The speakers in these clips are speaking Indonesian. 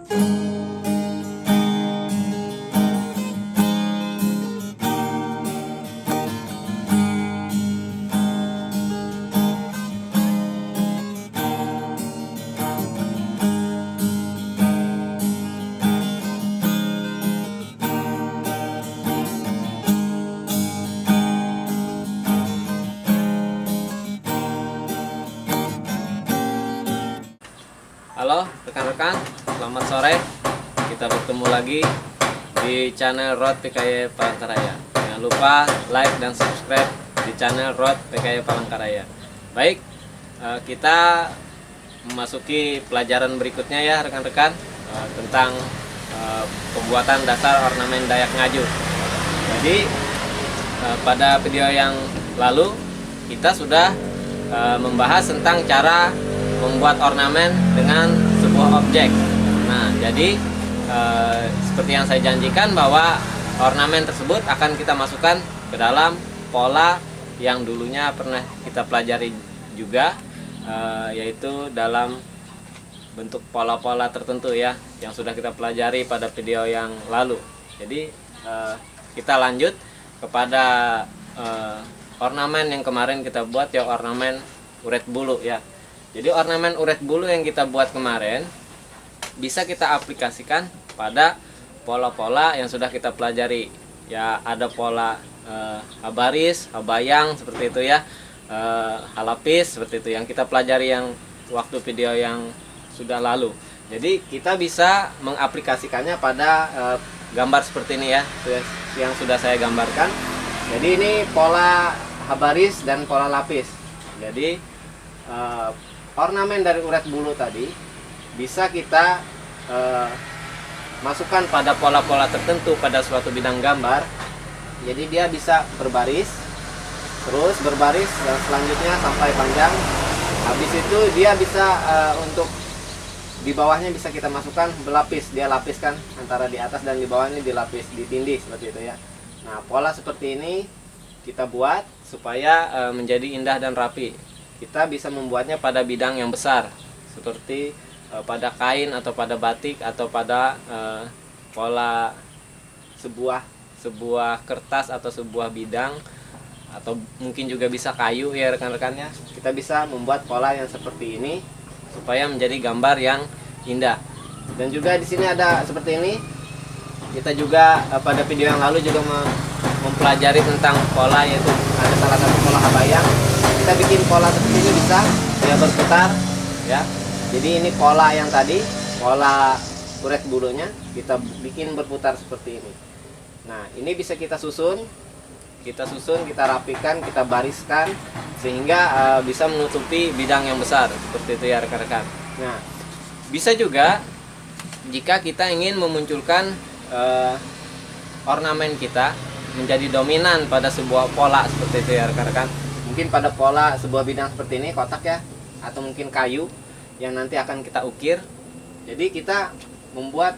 Halo rekan-rekan, selamat sore. Kita bertemu lagi di channel Road PKY Palangkaraya. Jangan lupa like dan subscribe di channel Road PKY Palangkaraya. Baik, kita memasuki pelajaran berikutnya ya rekan-rekan, tentang pembuatan dasar ornamen Dayak Ngaju. Jadi pada video yang lalu kita sudah membahas tentang cara membuat ornamen dengan sebuah objek. Nah, jadi seperti yang saya janjikan bahwa ornamen tersebut akan kita masukkan ke dalam pola yang dulunya pernah kita pelajari juga, yaitu dalam bentuk pola-pola tertentu ya, yang sudah kita pelajari pada video yang lalu. Jadi kita lanjut kepada ornamen yang kemarin kita buat, ya ornamen uret bulu ya. Jadi ornamen uret bulu yang kita buat kemarin bisa kita aplikasikan pada pola-pola yang sudah kita pelajari. Ya, ada pola habaris, habayang seperti itu ya, halapis seperti itu yang kita pelajari yang waktu video yang sudah lalu. Jadi kita bisa mengaplikasikannya pada gambar seperti ini ya, yang sudah saya gambarkan. Jadi ini pola habaris dan pola lapis. Jadi ornamen dari uret bulu tadi bisa kita masukkan pada pola-pola tertentu pada suatu bidang gambar. Jadi dia bisa berbaris, terus berbaris dan selanjutnya sampai panjang. Habis itu dia bisa untuk di bawahnya bisa kita masukkan berlapis. Dia lapiskan antara di atas dan di bawah ini dilapis, ditindih seperti itu ya. Nah, pola seperti ini kita buat supaya menjadi indah dan rapi. Kita bisa membuatnya pada bidang yang besar, seperti pada kain atau pada batik atau pada pola sebuah kertas atau sebuah bidang, atau mungkin juga bisa kayu ya rekan-rekannya. Kita bisa membuat pola yang seperti ini supaya menjadi gambar yang indah. Dan juga di sini ada seperti ini. Kita juga pada video yang lalu juga mempelajari tentang pola, yaitu ada salah satu pola habayang. Kita bikin pola seperti ini, bisa dia berputar ya. Jadi ini pola yang tadi, pola uret bulunya kita bikin berputar seperti ini. Nah, ini bisa kita susun, kita rapikan, kita bariskan sehingga bisa menutupi bidang yang besar seperti itu ya rekan-rekan. Nah, bisa juga jika kita ingin memunculkan ornamen kita menjadi dominan pada sebuah pola seperti itu ya rekan-rekan. Mungkin pada pola sebuah bidang seperti ini, kotak ya, atau mungkin kayu yang nanti akan kita ukir. Jadi kita membuat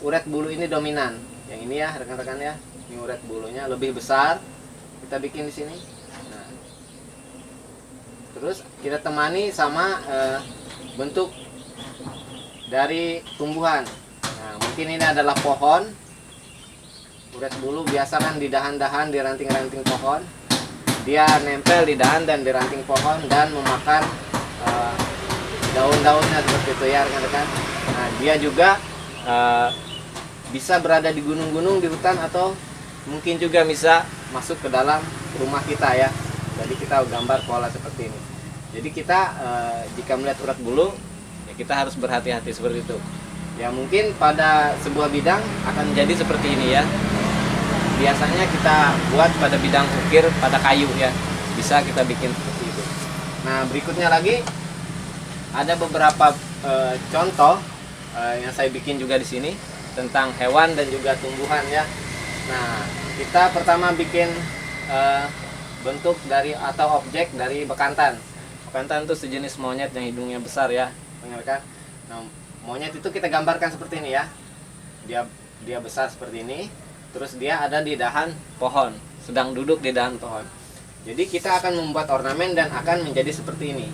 uret bulu ini dominan. Yang ini ya rekan-rekan ya, ini uret bulunya lebih besar. Kita bikin di sini. Nah, terus kita temani sama bentuk dari tumbuhan. Nah, mungkin ini adalah pohon. Uret bulu biasa kan di dahan-dahan, di ranting-ranting pohon. Dia nempel di dahan dan di ranting pohon dan memakan daun-daunnya seperti itu ya rekan-rekan. Nah, dia juga bisa berada di gunung-gunung, di hutan, atau mungkin juga bisa masuk ke dalam rumah kita ya. Jadi kita gambar pola seperti ini. Jadi kita jika melihat uret bulu ya kita harus berhati-hati seperti itu. Ya, mungkin pada sebuah bidang akan menjadi seperti ini ya. Biasanya kita buat pada bidang ukir pada kayu ya, bisa kita bikin seperti itu. Nah, berikutnya lagi ada beberapa contoh yang saya bikin juga di sini tentang hewan dan juga tumbuhan ya. Nah, kita pertama bikin bentuk dari atau objek dari bekantan. Bekantan itu sejenis monyet yang hidungnya besar ya, rekan. Nah, monyet itu kita gambarkan seperti ini ya. Dia besar seperti ini. Terus dia ada di dahan pohon, sedang duduk di dahan pohon. Jadi kita akan membuat ornamen dan akan menjadi seperti ini.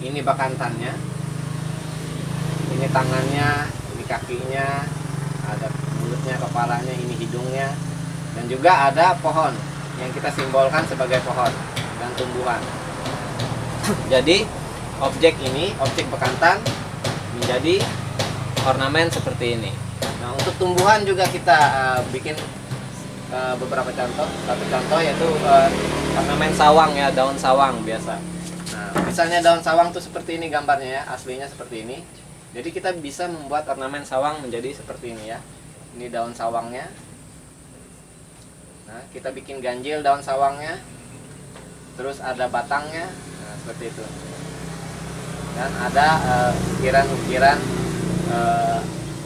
Ini bekantannya, ini tangannya, ini kakinya, ada mulutnya, kepalanya, ini hidungnya, dan juga ada pohon yang kita simbolkan sebagai pohon dan tumbuhan. Jadi objek ini, objek bekantan, menjadi ornamen seperti ini. Nah, untuk tumbuhan juga kita bikin beberapa contoh. Satu contoh yaitu ornamen sawang ya, daun sawang biasa. Nah, misalnya daun sawang tuh seperti ini gambarnya ya, aslinya seperti ini. Jadi kita bisa membuat ornamen sawang menjadi seperti ini ya. Ini daun sawangnya. Nah, kita bikin ganjil daun sawangnya. Terus ada batangnya. Nah, seperti itu. Dan ada ukiran-ukiran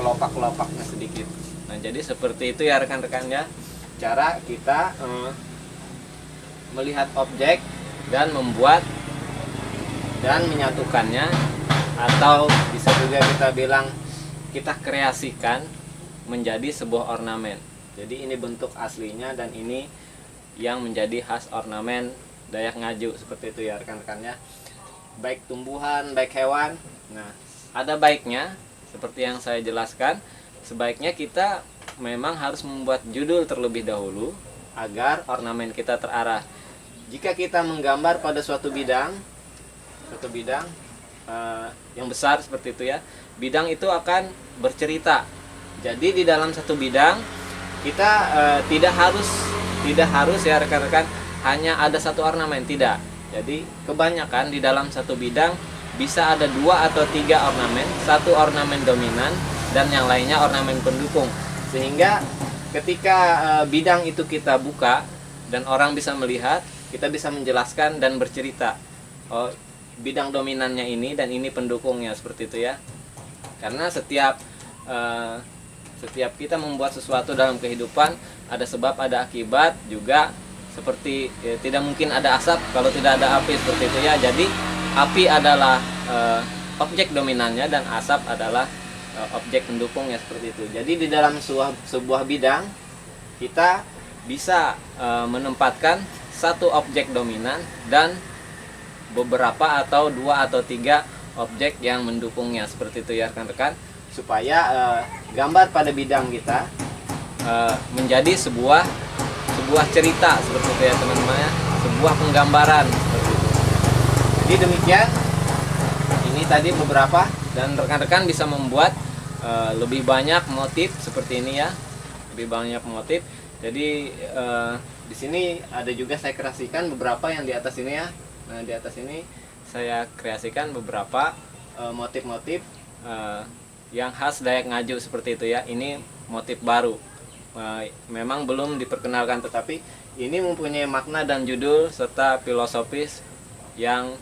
kelopak-kelopaknya sedikit. Nah, jadi seperti itu ya rekan-rekan ya, cara kita melihat objek dan membuat dan menyatukannya, atau bisa juga kita bilang kita kreasikan menjadi sebuah ornamen. Jadi ini bentuk aslinya dan ini yang menjadi khas ornamen Dayak Ngaju, seperti itu ya rekan-rekannya. Baik tumbuhan, baik hewan. Nah, ada baiknya seperti yang saya jelaskan, sebaiknya kita memang harus membuat judul terlebih dahulu agar ornamen kita terarah. Jika kita menggambar pada suatu bidang yang besar seperti itu ya, bidang itu akan bercerita. Jadi di dalam satu bidang kita tidak harus ya rekan-rekan hanya ada satu ornamen, tidak. Jadi kebanyakan di dalam satu bidang bisa ada 2 atau 3 ornamen, satu ornamen dominan dan yang lainnya ornamen pendukung. Sehingga ketika bidang itu kita buka dan orang bisa melihat, kita bisa menjelaskan dan bercerita. Oh, bidang dominannya ini dan ini pendukungnya, seperti itu ya. Karena setiap kita membuat sesuatu dalam kehidupan ada sebab, ada akibat juga. Seperti tidak mungkin ada asap kalau tidak ada api, seperti itu ya. Jadi api adalah objek dominannya dan asap adalah objek pendukungnya, seperti itu. Jadi di dalam sebuah bidang kita bisa menempatkan satu objek dominan dan beberapa atau 2 atau 3 objek yang mendukungnya, seperti itu ya rekan-rekan, supaya gambar pada bidang kita menjadi sebuah cerita, seperti itu ya teman-teman ya, sebuah penggambaran, seperti itu. Jadi demikian, ini tadi beberapa, dan rekan-rekan bisa membuat lebih banyak motif seperti ini ya, lebih banyak motif. Jadi di sini ada juga saya kreasikan beberapa yang di atas ini ya. Nah, di atas ini saya kreasikan beberapa motif-motif yang khas Dayak Ngaju, seperti itu ya. Ini motif baru. Memang belum diperkenalkan, tetapi ini mempunyai makna dan judul serta filosofis yang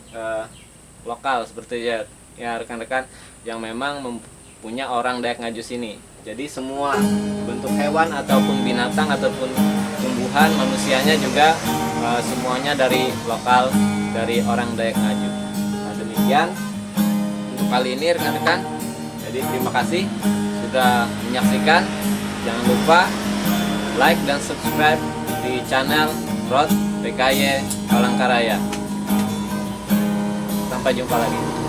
lokal, seperti ya rekan-rekan, yang memang mempunyai orang Dayak Ngaju sini. Jadi semua bentuk hewan ataupun binatang ataupun tumbuhan, manusianya juga semuanya dari lokal, dari orang Dayak Ngaju. Nah, demikian untuk kali ini rekan-rekan. Jadi terima kasih sudah menyaksikan. Jangan lupa like dan subscribe di channel Rod PKY Palangkaraya. Sampai jumpa lagi.